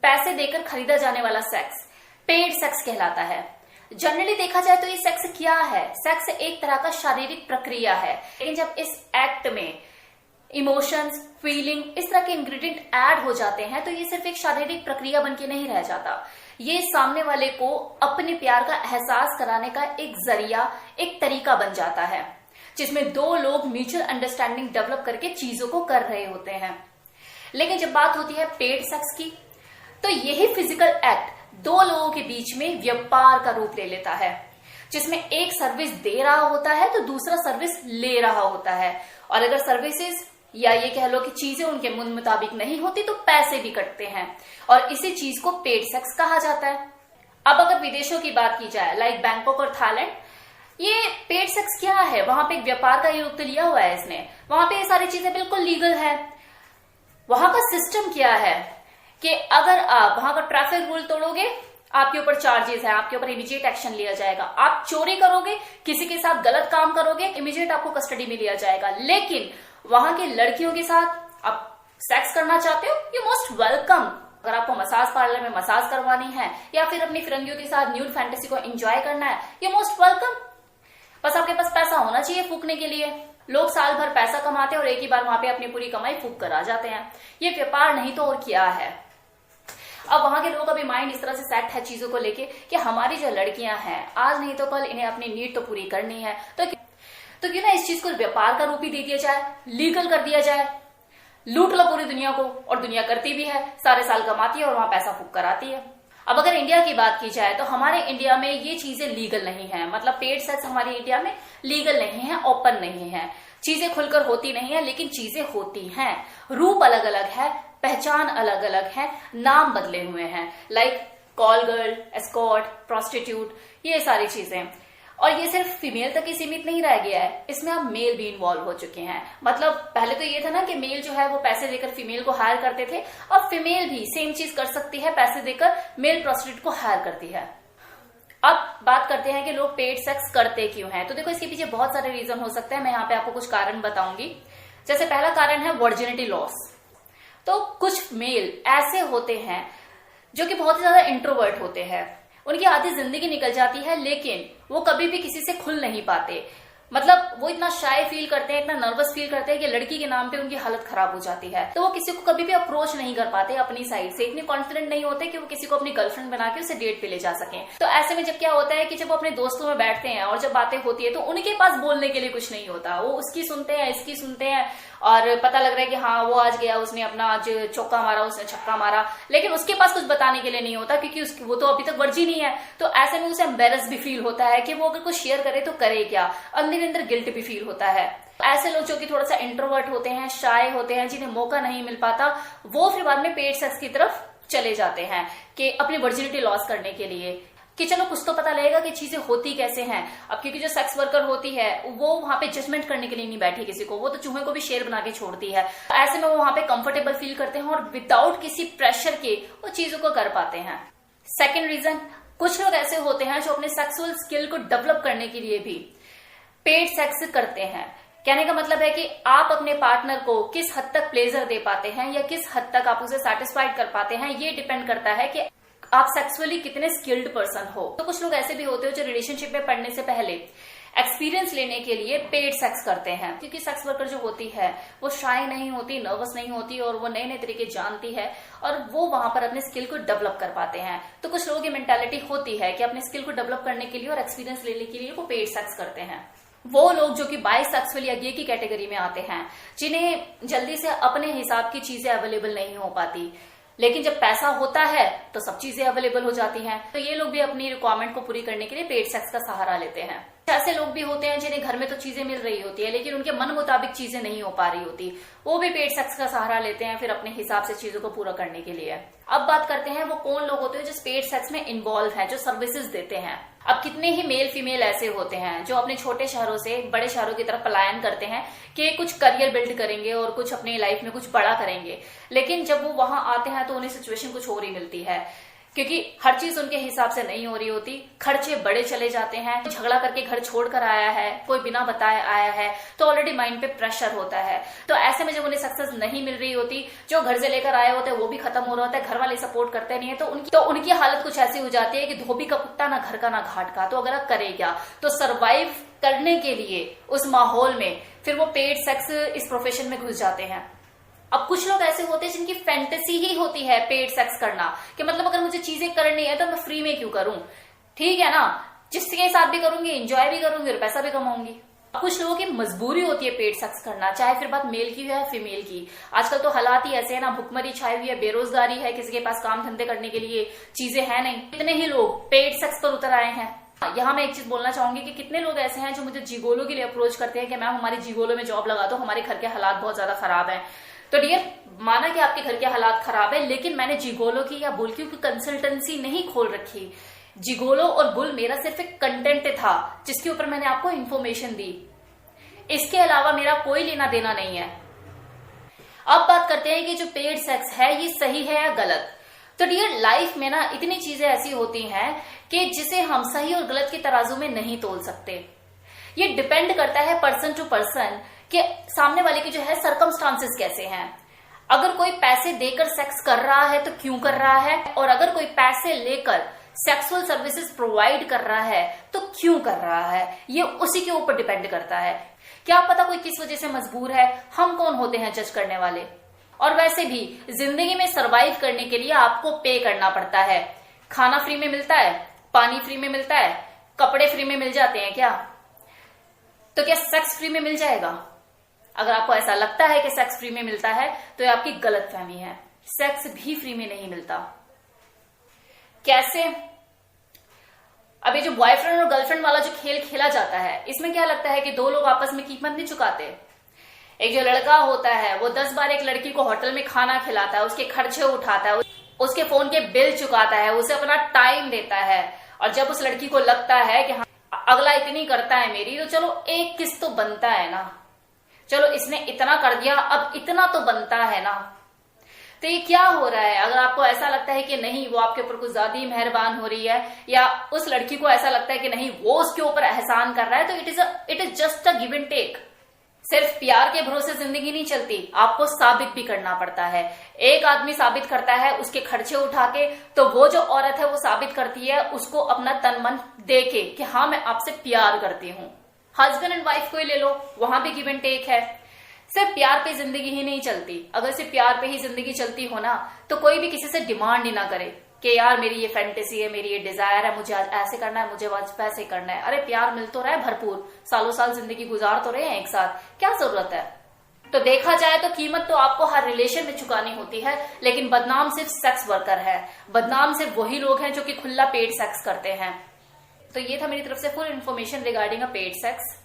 पैसे देकर खरीदा जाने वाला सेक्स पेड सेक्स कहलाता है। जनरली देखा जाए तो ये सेक्स क्या है? सेक्स एक तरह का शारीरिक प्रक्रिया है, लेकिन जब इस एक्ट में इमोशंस, फीलिंग, इस तरह के इंग्रेडिएंट ऐड हो जाते हैं तो ये सिर्फ एक शारीरिक प्रक्रिया बन के नहीं रह जाता। ये सामने वाले को अपने प्यार का एहसास कराने का एक जरिया, एक तरीका बन जाता है, जिसमें दो लोग म्यूचुअल अंडरस्टैंडिंग डेवलप करके चीजों को कर रहे होते हैं। लेकिन जब बात होती है पेड सेक्स की, तो यही फिजिकल एक्ट दो लोगों के बीच में व्यापार का रूप ले लेता है, जिसमें एक सर्विस दे रहा होता है तो दूसरा सर्विस ले रहा होता है। और अगर सर्विसेज या ये कह लो कि चीजें उनके मन मुताबिक नहीं होती तो पैसे भी कटते हैं, और इसी चीज को पेड सेक्स कहा जाता है। अब अगर विदेशों की बात की जाए, लाइक बैंकॉक और थाईलैंड, ये पेड सेक्स क्या है? वहां पे एक व्यापार का रूप तो लिया हुआ है इसने। वहां पे ये सारी चीजें बिल्कुल लीगल है। वहां का सिस्टम क्या है कि अगर आप वहां का ट्रैफिक रूल तोड़ोगे, आपके ऊपर चार्जेस है, आपके ऊपर इमीडिएट एक्शन लिया जाएगा। आप चोरी करोगे, किसी के साथ गलत काम करोगे, इमीडिएट आपको कस्टडी में लिया जाएगा। लेकिन वहां की लड़कियों के साथ आप सेक्स करना चाहते हो, यू मोस्ट वेलकम। अगर आपको मसाज पार्लर में मसाज करवानी है या फिर अपनी फिरंगियों के साथ न्यूड फैंटेसी को एंजॉय करना है, यू मोस्ट वेलकम। बस आपके पास पैसा होना चाहिए फूकने के लिए। लोग साल भर पैसा कमाते हैं और एक ही बार वहां पे अपनी पूरी कमाई फूक कर आ जाते हैं। ये व्यापार नहीं तो और क्या है? अब वहां के लोगों का भी माइंड इस तरह से सेट है चीजों को लेके कि हमारी जो लड़कियां हैं, आज नहीं तो कल इन्हें अपनी नीड तो पूरी करनी है, तो क्यों ना इस चीज को व्यापार का रूप ही दे दिया जाए, लीगल कर दिया जाए। लूट लो पूरी दुनिया को, और दुनिया करती भी है, सारे साल कमाती है और वहां पैसा फूक कर आती है। अब अगर इंडिया की बात की जाए तो हमारे इंडिया में ये चीजें लीगल नहीं है। मतलब पेड सेक्स हमारे इंडिया में लीगल नहीं है, ओपन नहीं है, चीजें खुलकर होती नहीं है, लेकिन चीजें होती हैं। रूप अलग अलग है, पहचान अलग अलग है, नाम बदले हुए हैं, like call girl, escort, prostitute, ये सारी चीजें। और ये सिर्फ फीमेल तक ही सीमित नहीं रह गया है, इसमें अब मेल भी इन्वॉल्व हो चुके हैं। मतलब पहले तो ये था ना कि मेल जो है वो पैसे देकर फीमेल को हायर करते थे, और फीमेल भी सेम चीज कर सकती है, पैसे देकर मेल प्रोस्टिट्यूट को हायर करती है। अब बात करते हैं कि लोग पेड सेक्स करते क्यों हैं। तो देखो, इसके पीछे बहुत सारे रीजन हो सकते हैं। मैं यहाँ पे आपको कुछ कारण बताऊंगी। जैसे पहला कारण है वर्जिनिटी लॉस। तो कुछ मेल ऐसे होते हैं जो कि बहुत ही ज्यादा इंट्रोवर्ट होते हैं, उनकी आधी जिंदगी निकल जाती है, लेकिन वो कभी भी किसी से खुल नहीं पाते। मतलब वो इतना शाय फील करते हैं, इतना नर्वस फील करते हैं कि लड़की के नाम पे उनकी हालत खराब हो जाती है। तो वो किसी को कभी भी अप्रोच नहीं कर पाते अपनी साइड से, इतने कॉन्फिडेंट नहीं होते कि वो किसी को अपनी गर्लफ्रेंड बना के उसे डेट पे ले जा सकें। तो ऐसे में जब क्या होता है कि जब वो अपने दोस्तों में बैठते हैं और जब बातें होती है तो उनके पास बोलने के लिए कुछ नहीं होता। वो उसकी सुनते हैं, इसकी सुनते हैं, और पता लग रहा है कि हाँ वो आज गया, उसने अपना आज चौका मारा, उसने छक्का मारा, लेकिन उसके पास कुछ बताने के लिए नहीं होता, क्योंकि वो तो अभी तक वर्जिन ही है। तो ऐसे में उसे एम्बेरस भी फील होता है कि वो अगर कुछ शेयर करे तो करे क्या, अंदर अंदर गिल्ट भी फील होता है। ऐसे लोग जो कि थोड़ा सा इंट्रोवर्ट होते हैं, शाय होते हैं, जिन्हें मौका नहीं मिल पाता, वो फिर बाद में पेड सेक्स की तरफ चले जाते हैं कि अपनी वर्जिनिटी लॉस करने के लिए, कि चलो कुछ तो पता लगेगा कि चीजें होती कैसे हैं। अब क्योंकि जो सेक्स वर्कर होती है वो वहां पे जजमेंट करने के लिए नहीं बैठी किसी को, वो तो चूहे को भी शेर बना के छोड़ती है। ऐसे में वो वहां पे कंफर्टेबल फील करते हैं और विदाउट किसी प्रेशर के वो चीजों को कर पाते हैं। सेकेंड रीजन, कुछ लोग ऐसे होते हैं जो अपने सेक्सुअल स्किल को डेवलप करने के लिए भी पेड सेक्स करते हैं। कहने का मतलब है कि आप अपने पार्टनर को किस हद तक प्लेजर दे पाते हैं या किस हद तक आप उसे सेटिस्फाइड कर पाते हैं, ये डिपेंड करता है कि आप सेक्सुअली कितने स्किल्ड पर्सन हो। तो कुछ लोग ऐसे भी होते हो जो रिलेशनशिप में पढ़ने से पहले एक्सपीरियंस लेने के लिए पेड सेक्स करते हैं, क्योंकि सेक्स वर्कर जो होती है वो शाय नहीं होती, नर्वस नहीं होती, और वो नए नए तरीके जानती है और वो वहां पर अपने स्किल को डेवलप कर पाते हैं। तो कुछ लोगों की मेंटालिटी होती है कि अपने स्किल को डेवलप करने के लिए और एक्सपीरियंस लेने के लिए वो पेड सेक्स करते हैं। वो लोग जो कि बाइसेक्सुअल या गे की कैटेगरी में आते हैं, जिन्हें जल्दी से अपने हिसाब की चीजें अवेलेबल नहीं हो पाती, लेकिन जब पैसा होता है तो सब चीजें अवेलेबल हो जाती हैं, तो ये लोग भी अपनी रिक्वायरमेंट को पूरी करने के लिए पेड सेक्स का सहारा लेते हैं। ऐसे लोग भी होते हैं जिन्हें घर में तो चीजें मिल रही होती है, लेकिन उनके मन मुताबिक चीजें नहीं हो पा रही होती, वो भी पेड सेक्स का सहारा लेते हैं फिर अपने हिसाब से चीजों को पूरा करने के लिए। अब बात करते हैं वो कौन लोग होते हैं जो पेड सेक्स में इन्वॉल्व हैं, जो सर्विसेज देते हैं। अब कितने ही मेल फीमेल ऐसे होते हैं जो अपने छोटे शहरों से बड़े शहरों की तरफ पलायन करते हैं कि कुछ करियर बिल्ड करेंगे और कुछ अपनी लाइफ में कुछ बड़ा करेंगे, लेकिन जब वो वहां आते हैं तो उन्हें सिचुएशन कुछ और ही मिलती है क्योंकि हर चीज उनके हिसाब से नहीं हो रही होती, खर्चे बड़े चले जाते हैं, झगड़ा करके घर छोड़कर आया है, कोई बिना बताए आया है, तो ऑलरेडी माइंड पे प्रेशर होता है। तो ऐसे में जब उन्हें सक्सेस नहीं मिल रही होती, जो घर से लेकर आए होते हैं वो भी खत्म हो रहा होता है, घर वाले सपोर्ट करते नहीं है, तो उनकी हालत कुछ ऐसी हो जाती है कि धोबी का कुत्ता ना घर का ना घाट का। तो अगर आप करे क्या, तो सर्वाइव करने के लिए उस माहौल में फिर वो पेड सेक्स इस प्रोफेशन में घुस जाते हैं। अब कुछ लोग ऐसे होते हैं जिनकी फैंटेसी ही होती है पेड सेक्स करना, कि मतलब अगर मुझे चीजें करनी है तो मैं फ्री में क्यों करूं, ठीक है ना, जिसके साथ भी करूंगी एंजॉय भी करूंगी और पैसा भी कमाऊंगी। कुछ लोगों की मजबूरी होती है पेड सेक्स करना, चाहे फिर बात मेल की हो या फीमेल की। आजकल तो हालात ही ऐसे है ना, भुखमरी छाई हुई है, बेरोजगारी है, किसी के पास काम धंधे करने के लिए चीजें है नहीं, इतने ही लोग पेड सेक्स पर उतर आए हैं। यहाँ मैं एक चीज बोलना चाहूंगी कि कितने लोग ऐसे हैं जो मुझे जिगोलो के लिए अप्रोच करते हैं कि मैम हमारी जिगोलो में जॉब लगा दो, हमारे घर के हालात बहुत ज्यादा खराब हैं। तो डियर, माना कि आपके घर के हालात खराब है, लेकिन मैंने जिगोलो की या बुल की कंसल्टेंसी नहीं खोल रखी। जिगोलो और बुल मेरा सिर्फ एक कंटेंट था जिसके ऊपर मैंने आपको इंफॉर्मेशन दी, इसके अलावा मेरा कोई लेना देना नहीं है। अब बात करते हैं कि जो पेड सेक्स है ये सही है या गलत। तो डियर, लाइफ में ना इतनी चीजें ऐसी होती हैं कि जिसे हम सही और गलत के तराजू में नहीं तोल सकते। ये डिपेंड करता है पर्सन टू पर्सन कि सामने वाले की जो है सर्कमस्टांसेस कैसे हैं। अगर कोई पैसे देकर सेक्स कर रहा है तो क्यों कर रहा है, और अगर कोई पैसे लेकर सेक्सुअल सर्विसेज प्रोवाइड कर रहा है तो क्यों कर रहा है, ये उसी के ऊपर डिपेंड करता है। क्या पता कोई किस वजह से मजबूर है, हम कौन होते हैं जज करने वाले। और वैसे भी जिंदगी में सरवाइव करने के लिए आपको पे करना पड़ता है। खाना फ्री में मिलता है, पानी फ्री में मिलता है, कपड़े फ्री में मिल जाते हैं क्या? तो क्या सेक्स फ्री में मिल जाएगा? अगर आपको ऐसा लगता है कि सेक्स फ्री में मिलता है तो ये आपकी गलतफहमी है। सेक्स भी फ्री में नहीं मिलता। कैसे? अब ये जो बॉयफ्रेंड और गर्लफ्रेंड वाला जो खेल खेला जाता है, इसमें क्या लगता है कि दो लोग आपस में कीमत नहीं चुकाते। एक जो लड़का होता है वो 10 बार एक लड़की को होटल में खाना खिलाता है, उसके खर्चे उठाता है, उसके फोन के बिल चुकाता है, उसे अपना टाइम देता है। और जब उस लड़की को लगता है कि हाँ अगला इतनी करता है मेरी, तो चलो एक किस्त तो बनता है ना, चलो इसने इतना कर दिया अब इतना तो बनता है ना। तो ये क्या हो रहा है? अगर आपको ऐसा लगता है कि नहीं वो आपके ऊपर कुछ ज्यादा ही मेहरबान हो रही है, या उस लड़की को ऐसा लगता है कि नहीं वो उसके ऊपर एहसान कर रहा है, तो it is just a give and take. सिर्फ प्यार के भरोसे जिंदगी नहीं चलती, आपको साबित भी करना पड़ता है। एक आदमी साबित करता है उसके खर्चे उठा के, तो वो जो औरत है वो साबित करती है उसको अपना तन मन दे के कि हाँ मैं आपसे प्यार करती हूँ। हस्बैंड एंड वाइफ को ही ले लो, वहां भी गिव एंड टेक है। सिर्फ प्यार पे जिंदगी ही नहीं चलती। अगर सिर्फ प्यार पे ही जिंदगी चलती हो ना, तो कोई भी किसी से डिमांड ही ना करे कि यार मेरी ये फैंटेसी है, मेरी ये डिजायर है, मुझे आज ऐसे करना है, मुझे आज वैसे करना है। अरे प्यार मिल तो रहा है भरपूर, सालों साल जिंदगी गुजार तो रहे हैं एक साथ, क्या जरूरत है? तो देखा जाए तो कीमत तो आपको हर रिलेशन में चुकानी होती है, लेकिन बदनाम सिर्फ सेक्स वर्कर है। बदनाम सिर्फ वही लोग हैं जो कि खुला पेड सेक्स करते हैं। तो ये था मेरी तरफ से full information regarding a paid sex.